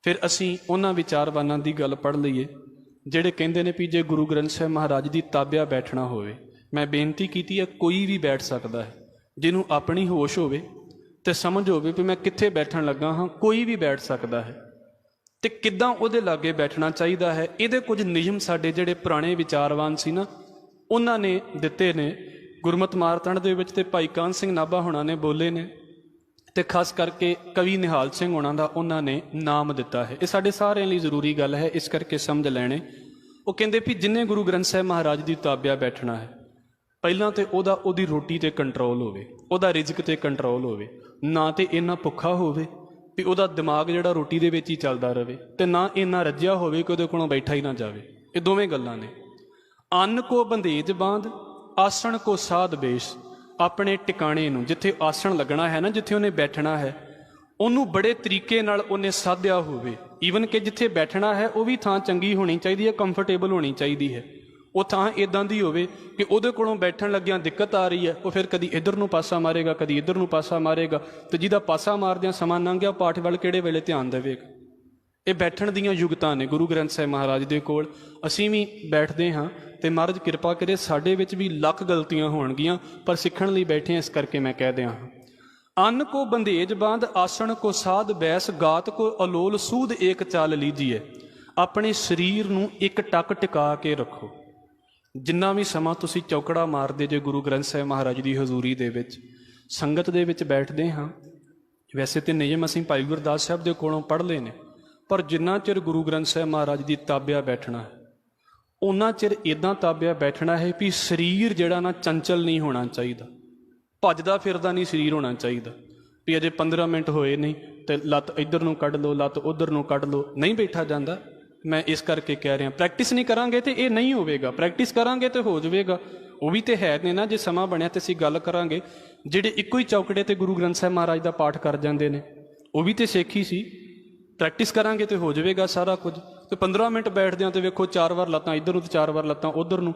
फिर असी उन्हां विचारवानां दी गल पढ़ लईए ਜਿਹੜੇ ਕਹਿੰਦੇ ਨੇ ਵੀ ਜੇ गुरु ग्रंथ साहिब महाराज ਦੀ ਤਾਬਿਆ बैठना ਹੋਵੇ। मैं बेनती की है कोई भी बैठ सकता है, जिन्हों अपनी होश होवे ते समझ होवे भी मैं कित्थे बैठन लगा हाँ, कोई भी बैठ सकता है। तो किद्दां उहदे लागे बैठना चाहिए है, ये कुछ नियम साडे जिहड़े पुराने विचारवान सी ना उन्हां ने दिते ने। गुरमत मारतंड दे विच ते भाई कान सिंह नाभा होना ने बोले ने, तो खास करके कवि निहाल सिंह होना दा उन्हां ने नाम दिता है। ये साडे सारिਆਂ ਲਈ ਜ਼ਰੂਰੀ ਗੱਲ है, इस करके समझ लैणे। वो कहते भी जिन्हें गुरु ग्रंथ साहिब महाराज की ताबिया बैठना है, पहलां तो ओहदी रोटी ते कंट्रोल होवे, ओहदा रिजक ते कंट्रोल होवे, ना तो इन्ना भुखा होवे भी ओहदा दिमाग जिहड़ा रोटी दे विच ही चलदा रहे, ते ना इन्ना रज्जिया होवे कि ओहदे कोलों बैठा ही ना जावे। ये दोवें गल्लां ने। अन्न को बंधेज बांध, आसन को साध बेश। अपने टिकाणे नूं जिथे आसन लगना है ना, जिथे उन्हें बैठना है, उन्होंने बड़े तरीके नाल उन्हें साधिया होवे। ईवन कि जिथे बैठना है वह भी थां चंगी होनी चाहिए है, कंफर्टेबल होनी चाहिए है। वो थां इदां दी होवे कि उहदे कोलों बैठण लग्गियां दिक्कत आ रही है, वो फिर कदी इधर नूं पासा मारेगा, कदी इधर नूं पासा मारेगा, तो जिहदा पासा मारदियां समा लंघ गया पाठ वाल किहड़े वेले ध्यान देवेगा। ये बैठण दीयां युगतां ने गुरु ग्रंथ साहिब महाराज दे कोल। असीं भी बैठदे हां ते महाराज किरपा करे साडे विच भी लख गलतियां होणगियां, पर सीखण लई बैठे इस करके मैं कह दियां हां। अन्न को बंधेज बांध, आसन को साध बैस, गात को अलोल सूद एक चाल लीजिए। अपने शरीर नूं एक टक टिका के रखो। जिन्ना भी समा तुसीं चौकड़ा मारदे जे गुरु ग्रंथ साहिब महाराज की हजूरी दे विच, संगत दे विच बैठदे हां। वैसे तो नियम असीं भाई गुरदास साहब दे कोलों पढ़ लए ने, पर जिन्ना चिर गुरु ग्रंथ साहिब महाराज की ताबिया बैठना है, उन्ना चिर इदां ताबिया बैठना है भी शरीर जिहड़ा ना चंचल नहीं होना चाहिए, भजदा फिरदा नहीं शरीर होना चाहिए। भी अजे 15 मिनट होए नहीं तो लत्त इधर नूं कढ लो, लत्त उधर नूं कढ लो, नहीं बैठा जाता। मैं इस करके कह रहा, प्रैक्टिस नहीं करांगे तो ये नहीं होवेगा, प्रैक्टिस करांगे तो हो जाएगा। वो भी तो है ने ना, जे समा बनया तो असीं गल करांगे। जिहड़े इक्को ही चौकड़े ते गुरु ग्रंथ साहिब महाराज का पाठ कर जाते हैं, वो भी तो सिख ही सी। प्रैक्टिस करांगे तो हो जाएगा सारा कुछ। तो 15 मिनट बैठदे तो वेखो 4 बार लत्तां इधर नूं, 4 बार लत्तां उधर नूं।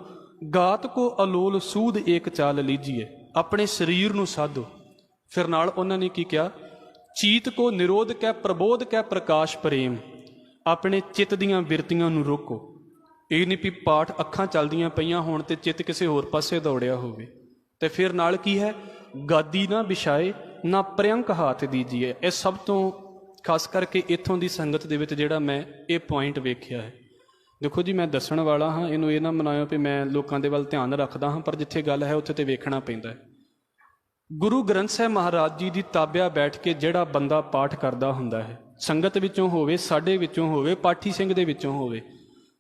गात को अलोल सूद एक चाल लीजिए। अपने शरीर नूं साधो। फिर नाल उन्हां ने की कहा, चीत को निरोध कै प्रबोध कै प्रकाश प्रेम। अपने चित्त दीआं बिरतियां नूं रोको। ये नहीं भी पाठ अखां चलदियां पईयां होण ते चित्त किसी होर पासे दौड़िया होवे। ते फिर नाल की है, गादी ना बिछाए ना प्रियंक हाथ दीजिए। ये सब तो खास करके इत्थों की संगत दे विच जिहड़ा मैं ये पॉइंट वेखिया है। देखो जी, मैं दसण वाला हाँ, इनू ये ना मनाओ भी मैं लोगों के वल ध्यान रखता हाँ, पर जिथे गल है उत्थे तो वेखना पैंदा है। गुरु ग्रंथ साहिब महाराज जी की ताबिया बैठ के जिहड़ा बंदा पाठ करदा हुंदा है, संगत विचों होवे, साडे विचों होवे, पाठी सिंह दे विचों होवे,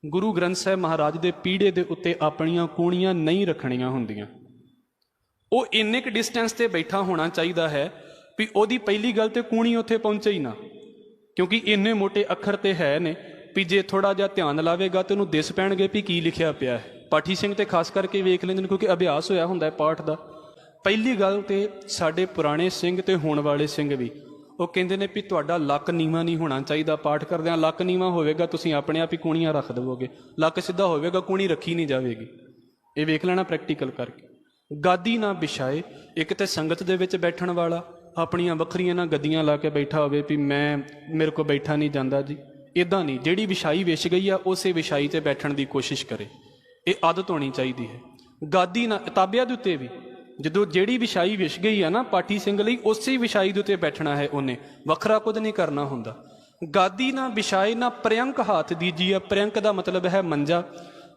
गुरु ग्रंथ साहिब महाराज दे पीढ़े दे उत्ते अपणियां कूणियां नहीं रखणियां हुंदियां। वो इन्ने क डिस्टेंस ते बैठा होना चाहिए है भी ओदी पहली गल तो कूणी उत्थे पहुंचे ही ना, क्योंकि इन्ने मोटे अखर ते है ने भी जे थोड़ा जिहा ध्यान लावेगा तो उन्होंने दिस पैणगे भी की लिखिया पिया है। पाठी सिंह तो खास करके वेख लैंदे ने, क्योंकि अभ्यास होया हुंदा है पाठ का। पहली गल तो साडे पुराने सिंह ते होण वाले सिंह भी वो कहंदे ने भी तुहाडा लक नीवा नहीं होना चाहिए। पाठ करदिआं लक नीवा होवेगा तुसीं अपने आप ही कूणियां रख देवोगे, लक सीधा होवेगा कूणी रखी नहीं जाएगी। ये वेख लेना प्रैक्टिकल करके। गादी ना बिछाए, एक तो संगत दे विच बैठण वाला अपनियां वखरियां ना गद्दियां ला के बैठा होवे भी मैं मेरे को बैठा नहीं जाता जी, इदां नहीं। जिहड़ी विछाई विछ गई आ उसे विछाई ते बैठण की कोशिश करे, ये आदत होनी चाहिए है। गादी ना ताबिया दे उत्ते भी जदों जिहड़ी विछाई विछ गई है ना पाठी सिंह लई, उसे विछाई दे उत्ते बैठना है, उन्हें वखरा कुछ नहीं करना हुंदा। गादी ना बिछाए ना प्रियंक हाथ दीजिए। प्रियंक का मतलब है मंजा।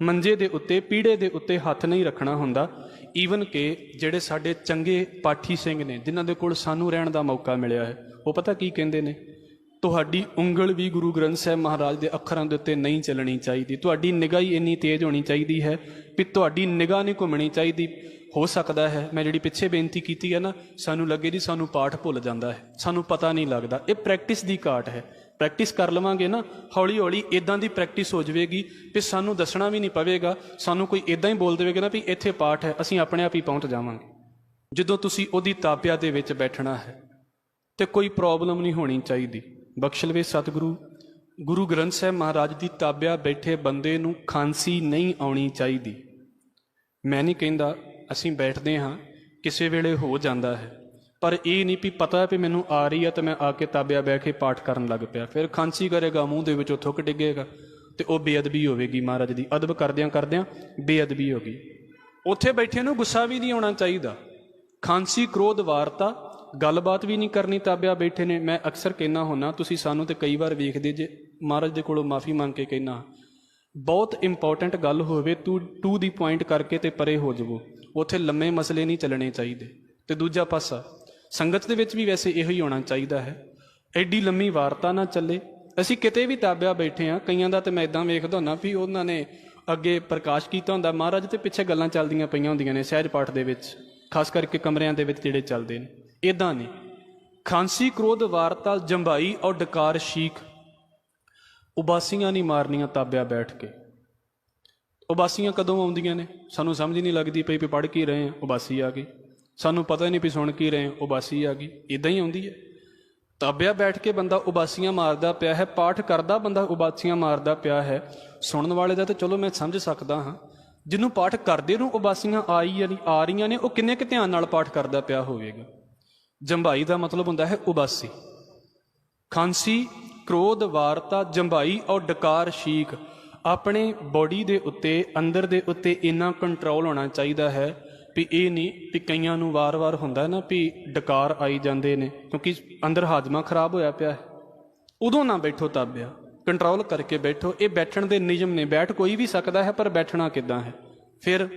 मंजे दे उत्ते पीढ़े दे उत्ते हथ नहीं रखना हुंदा। ईवन के जिहड़े साडे चंगे पाठी सिंह ने जिन्हां दे कोल सानू रहण दा मौका मिलिया है, वो पता की कहंदे ने, तुहाडी उंगल भी गुरु ग्रंथ साहिब महाराज के अखरां दे उत्ते नहीं चलनी चाहिए। तुहाडी निगाह ही इन्नी तेज होनी चाहिए है भी तुहाडी निगाह नहीं घुमनी चाहिए। हो सकता है मैं जिहड़ी पिछे बेनती की है ना, सानू लगे जी सानू पाठ भुल जाता है, सानू पता नहीं लगता। ये प्रैक्टिस की घाट है। प्रैक्टिस कर लवांगे ना, हौली हौली इदां दी प्रैक्टिस हो जाएगी भी सानू दसना भी नहीं पवेगा। सानू कोई इदां ही बोल देगा ना भी इत्थे पाठ है, असीं अपने आप ही पहुँच जावांगे। जदों तुसीं उहदी ताबिया दे विच बैठना है तो कोई प्रॉब्लम नहीं होनी चाहिए। बख्शलवे सतगुरु गुरु ग्रंथ साहिब महाराज की ताबिया बैठे बंदे नूं खांसी नहीं आउणी चाहिए। मैं नहीं कहंदा, असीं बैठदे हाँ, किसी वेले हो जाता है, ਪਰ ਇਹ ਨਹੀਂ ਵੀ ਪਤਾ ਵੀ ਮੈਨੂੰ ਆ ਰਹੀ ਆ ਤਾਂ ਮੈਂ ਆ ਕੇ ਤਾਬਿਆ ਬਹਿ ਕੇ ਪਾਠ ਕਰਨ ਲੱਗ ਪਿਆ। ਫਿਰ ਖਾਂਸੀ ਕਰੇਗਾ, ਮੂੰਹ ਦੇ ਵਿੱਚੋਂ ਥੁੱਕ ਡਿੱਗੇਗਾ ਤੇ ਉਹ ਬੇਅਦਬੀ ਹੋਵੇਗੀ ਮਹਾਰਾਜ ਦੀ। ਅਦਬ ਕਰਦਿਆਂ ਕਰਦਿਆਂ ਬੇਅਦਬੀ ਹੋ ਗਈ। ਉੱਥੇ ਬੈਠੇ ਨੂੰ ਗੁੱਸਾ ਵੀ ਨਹੀਂ ਆਉਣਾ ਚਾਹੀਦਾ। ਖਾਂਸੀ, ਕ੍ਰੋਧ, ਵਾਰਤਾ, ਗੱਲਬਾਤ ਵੀ ਨਹੀਂ ਕਰਨੀ। ਤਾਬਿਆ ਬੈਠੇ ਨੇ, ਮੈਂ ਅਕਸਰ ਕਹਿਣਾ ਹੁੰਦਾ, ਤੁਸੀਂ ਸਾਨੂੰ ਤੇ ਕਈ ਵਾਰ ਵੇਖਦੇ ਜੇ, ਮਹਾਰਾਜ ਦੇ ਕੋਲੋਂ ਮਾਫੀ ਮੰਗ ਕੇ ਕਹਿਣਾ, ਬਹੁਤ ਇੰਪੋਰਟੈਂਟ ਗੱਲ ਹੋਵੇ ਟੂ ਦੀ ਪੁਆਇੰਟ ਕਰਕੇ ਤੇ ਪਰੇ ਹੋ ਜਾਵੋ। ਉੱਥੇ ਲੰਮੇ ਮਸਲੇ ਨਹੀਂ ਚੱਲਣੇ ਚਾਹੀਦੇ। ਤੇ ਦੂਜਾ ਪਾਸਾ ਸੰਗਤ ਦੇ ਵਿੱਚ ਵੀ ਵੈਸੇ ਇਹੋ ਹੀ ਹੋਣਾ ਚਾਹੀਦਾ ਹੈ, ਐਡੀ ਲੰਮੀ ਵਾਰਤਾ ਨਾ ਚੱਲੇ। ਅਸੀਂ ਕਿਤੇ ਵੀ ਤਾਬਿਆ ਬੈਠੇ ਹਾਂ, ਕਈਆਂ ਦਾ ਤੇ ਮੈਂ ਇੱਦਾਂ ਵੇਖਦਾ ਹੁੰਦਾ ਵੀ ਉਹਨਾਂ ਨੇ ਅੱਗੇ ਪ੍ਰਕਾਸ਼ ਕੀਤਾ ਹੁੰਦਾ ਮਹਾਰਾਜ ਤੇ ਪਿੱਛੇ ਗੱਲਾਂ ਚੱਲਦੀਆਂ ਪਈਆਂ ਹੁੰਦੀਆਂ ਨੇ ਸਹਿਜ ਪਾਠ ਦੇ ਵਿੱਚ, ਖਾਸ ਕਰਕੇ ਕਮਰਿਆਂ ਦੇ ਵਿੱਚ ਜਿਹੜੇ ਚੱਲਦੇ ਨੇ। ਇੱਦਾਂ ਨਹੀਂ। ਖਾਂਸੀ, ਕ੍ਰੋਧ, ਵਾਰਤਾ, ਜੰਭਾਈ ਔਰ ਡਕਾਰ, ਸ਼ੀਖ, ਉਬਾਸੀਆਂ ਨਹੀਂ ਮਾਰਨੀਆਂ ਤਾਬਿਆ ਬੈਠ ਕੇ। ਉਬਾਸੀਆਂ ਕਦੋਂ ਆਉਂਦੀਆਂ ਨੇ ਸਾਨੂੰ ਸਮਝ ਨਹੀਂ ਲੱਗਦੀ ਪਈ ਵੀ ਪੜ੍ਹ ਕੀ ਰਹੇ ਹਾਂ, ਉਬਾਸੀ ਆ ਗਈ। ਸਾਨੂੰ ਪਤਾ ਨਹੀਂ ਵੀ ਸੁਣ ਕੀ ਰਹੇ ਹਾਂ, ਉਬਾਸੀ ਆ ਗਈ। ਇੱਦਾਂ ਹੀ ਆਉਂਦੀ ਹੈ। ਤਾਬਿਆ ਬੈਠ ਕੇ ਬੰਦਾ ਉਬਾਸੀਆਂ ਮਾਰਦਾ ਪਿਆ ਹੈ, ਪਾਠ ਕਰਦਾ ਬੰਦਾ ਉਬਾਸੀਆਂ ਮਾਰਦਾ ਪਿਆ ਹੈ, ਸੁਣਨ ਵਾਲੇ ਦਾ ਤਾਂ ਚਲੋ ਮੈਂ ਸਮਝ ਸਕਦਾ ਹਾਂ। ਜਿਹਨੂੰ ਪਾਠ ਕਰਦੇ ਨੂੰ ਉਬਾਸੀਆਂ ਆ ਰਹੀਆਂ ਨੇ, ਉਹ ਕਿੰਨੇ ਕੁ ਧਿਆਨ ਨਾਲ ਪਾਠ ਕਰਦਾ ਪਿਆ ਹੋਵੇਗਾ। ਜੰਭਾਈ ਦਾ ਮਤਲਬ ਹੁੰਦਾ ਹੈ ਉਬਾਸੀ। ਖਾਂਸੀ, ਕ੍ਰੋਧ, ਵਾਰਤਾ, ਜੰਭਾਈ ਔਰ ਡਕਾਰ, ਸ਼ੀਖ, ਆਪਣੇ ਬੋਡੀ ਦੇ ਉੱਤੇ, ਅੰਦਰ ਦੇ ਉੱਤੇ ਇੰਨਾ ਕੰਟਰੋਲ ਹੋਣਾ ਚਾਹੀਦਾ ਹੈ ਵੀ ਇਹ ਨਹੀਂ ਵੀ ਕਈਆਂ ਨੂੰ ਵਾਰ-ਵਾਰ ਹੁੰਦਾ ਨਾ ਵੀ ਡਕਾਰ ਆਈ ਜਾਂਦੇ ਨੇ ਕਿਉਂਕਿ ਅੰਦਰ ਹਾਜ਼ਮਾ ਖਰਾਬ ਹੋਇਆ ਪਿਆ ਹੈ। ਉਦੋਂ ਨਾ ਬੈਠੋ ਤਾਬਿਆ, ਕੰਟਰੋਲ ਕਰਕੇ ਬੈਠੋ। ਇਹ ਬੈਠਣ ਦੇ ਨਿਯਮ ਨੇ। ਬੈਠ ਕੋਈ ਵੀ ਸਕਦਾ ਹੈ ਪਰ ਬੈਠਣਾ ਕਿੱਦਾਂ ਹੈ। ਫਿਰ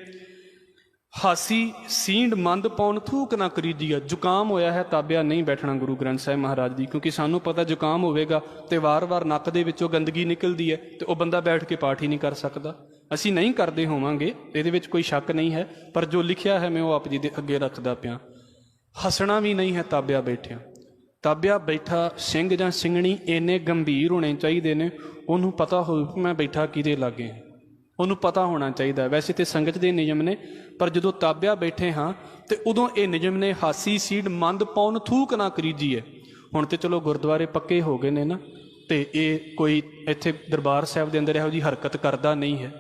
ਹਾਸੀ, ਸੀਂਡ, ਮੰਦ ਪਾਉਣ, ਥੂਕ ਨਾ ਕਰੀਦੀਆ। ਜ਼ੁਕਾਮ ਹੋਇਆ ਹੈ, ਤਾਬਿਆ ਨਹੀਂ ਬੈਠਣਾ ਗੁਰੂ ਗ੍ਰੰਥ ਸਾਹਿਬ ਮਹਾਰਾਜ ਦੀ, ਕਿਉਂਕਿ ਸਾਨੂੰ ਪਤਾ ਜ਼ੁਕਾਮ ਹੋਵੇਗਾ ਤੇ ਵਾਰ-ਵਾਰ ਨੱਕ ਦੇ ਵਿੱਚੋਂ ਗੰਦਗੀ ਨਿਕਲਦੀ ਹੈ ਤੇ ਉਹ ਬੰਦਾ ਬੈਠ ਕੇ ਪਾਠ ਹੀ ਨਹੀਂ ਕਰ ਸਕਦਾ। ਅਸੀਂ ਨਹੀਂ ਕਰਦੇ ਹੋਵਾਂਗੇ, ਇਹਦੇ ਵਿੱਚ ਕੋਈ ਸ਼ੱਕ ਨਹੀਂ ਹੈ, ਪਰ ਜੋ ਲਿਖਿਆ ਹੈ ਮੈਂ ਉਹ ਆਪ ਜੀ ਦੇ ਅੱਗੇ ਰੱਖਦਾ ਪਿਆ। ਹੱਸਣਾ ਵੀ ਨਹੀਂ ਹੈ ਤਾਬਿਆ ਬੈਠਿਆ। ਤਾਬਿਆ ਬੈਠਾ ਸਿੰਘ ਜਾਂ ਸਿੰਘਣੀ ਇੰਨੇ ਗੰਭੀਰ ਹੋਣੇ ਚਾਹੀਦੇ ਨੇ, ਉਹਨੂੰ ਪਤਾ ਹੋਵੇ ਮੈਂ ਬੈਠਾ ਕਿਹਦੇ ਲਾਗੇ, ਉਹਨੂੰ ਪਤਾ ਹੋਣਾ ਚਾਹੀਦਾ। ਵੈਸੇ ਤੇ ਸੰਗਤ ਦੇ ਨਿਯਮ ਨੇ, ਪਰ ਜਦੋਂ ਤਾਬਿਆ ਬੈਠੇ ਹਾਂ ਤੇ ਉਦੋਂ ਇਹ ਨਿਯਮ ਨੇ, ਹਾਸੀ, ਸੀਡ, ਮੰਦ ਪਾਉਣ, ਥੂਕ ਨਾ ਕਰੀਜੀਏ। ਹੁਣ ਤੇ ਚਲੋ ਗੁਰਦੁਆਰੇ ਪੱਕੇ ਹੋ ਗਏ ਨੇ ਨਾ, ਤੇ ਇਹ ਕੋਈ ਇੱਥੇ ਦਰਬਾਰ ਸਾਹਿਬ ਦੇ ਅੰਦਰ ਇਹੋ ਜਿਹੀ ਹਰਕਤ ਕਰਦਾ ਨਹੀਂ ਹੈ।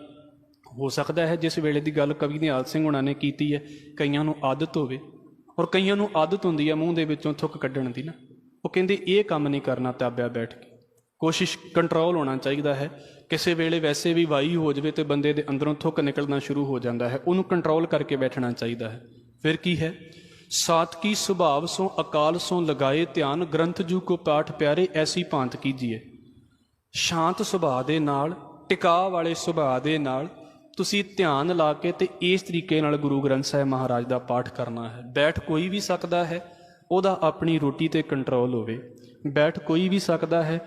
ਹੋ ਸਕਦਾ ਹੈ ਜਿਸ ਵੇਲੇ ਦੀ ਗੱਲ ਕਵੀ ਨਿਹਾਲ ਸਿੰਘ ਹੁਣਾਂ ਨੇ ਕੀਤੀ ਹੈ, ਕਈਆਂ ਨੂੰ ਆਦਤ ਹੋਵੇ, ਔਰ ਕਈਆਂ ਨੂੰ ਆਦਤ ਹੁੰਦੀ ਹੈ ਮੂੰਹ ਦੇ ਵਿੱਚੋਂ ਥੁੱਕ ਕੱਢਣ ਦੀ ਨਾ, ਉਹ ਕਹਿੰਦੇ ਇਹ ਕੰਮ ਨਹੀਂ ਕਰਨਾ ਤਾਬਿਆ ਬੈਠ ਕੇ। ਕੋਸ਼ਿਸ਼ ਕੰਟਰੋਲ ਹੋਣਾ ਚਾਹੀਦਾ ਹੈ। ਕਿਸੇ ਵੇਲੇ ਵੈਸੇ ਵੀ ਵਾਈ ਹੋ ਜਾਵੇ ਤੇ ਬੰਦੇ ਦੇ ਅੰਦਰੋਂ ਥੁੱਕ ਨਿਕਲਣਾ ਸ਼ੁਰੂ ਹੋ ਜਾਂਦਾ ਹੈ, ਉਹਨੂੰ ਕੰਟਰੋਲ ਕਰਕੇ ਬੈਠਣਾ ਚਾਹੀਦਾ ਹੈ। ਫਿਰ ਕੀ ਹੈ, ਸਾਤਕੀ ਸੁਭਾਵ ਸੋਂ ਅਕਾਲ ਸੋਂ ਲਗਾਏ ਧਿਆਨ, ਗ੍ਰੰਥ ਜੂ ਕੋ ਪਾਠ ਪਿਆਰੇ ਐਸੀ ਭਾਂਤ ਕੀਜੀਏ। ਸ਼ਾਂਤ ਸੁਭਾਅ ਦੇ ਨਾਲ, ਟਿਕਾਅ ਵਾਲੇ ਸੁਭਾਅ ਦੇ ਨਾਲ ਤੁਸੀਂ ਧਿਆਨ ਲਾ ਕੇ ਤੇ ਇਸ ਤਰੀਕੇ ਨਾਲ ਗੁਰੂ ਗ੍ਰੰਥ ਸਾਹਿਬ ਮਹਾਰਾਜ ਦਾ ਪਾਠ ਕਰਨਾ ਹੈ। ਬੈਠ ਕੋਈ ਵੀ ਸਕਦਾ ਹੈ, ਉਹਦਾ ਆਪਣੀ ਰੋਟੀ ਤੇ ਕੰਟਰੋਲ ਹੋਵੇ। ਬੈਠ ਕੋਈ ਵੀ ਸਕਦਾ ਹੈ,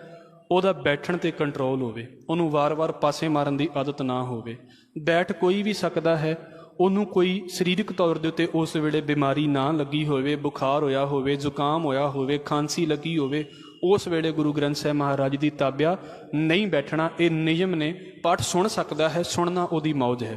ਉਹਦਾ ਬੈਠਣ ਤੇ ਕੰਟਰੋਲ ਹੋਵੇ, ਉਹਨੂੰ ਵਾਰ-ਵਾਰ ਪਾਸੇ ਮਾਰਨ ਦੀ ਆਦਤ ਨਾ ਹੋਵੇ। ਬੈਠ ਕੋਈ ਵੀ ਸਕਦਾ ਹੈ, ਉਹਨੂੰ ਕੋਈ ਸਰੀਰਕ ਤੌਰ ਦੇ ਉੱਤੇ ਉਸ ਵੇਲੇ ਬਿਮਾਰੀ ਨਾ ਲੱਗੀ ਹੋਵੇ, ਬੁਖਾਰ ਹੋਇਆ ਹੋਵੇ, ਜ਼ੁਕਾਮ ਹੋਇਆ ਹੋਵੇ, ਖਾਂਸੀ ਲੱਗੀ ਹੋਵੇ, ਉਸ ਵੇਲੇ ਗੁਰੂ ਗ੍ਰੰਥ ਸਾਹਿਬ ਮਹਾਰਾਜ ਦੀ ਤਾਬਿਆ ਨਹੀਂ ਬੈਠਣਾ। ਇਹ ਨਿਯਮ ਨੇ। ਪਾਠ ਸੁਣ ਸਕਦਾ ਹੈ, ਸੁਣਨਾ ਉਹਦੀ ਮੌਜ ਹੈ।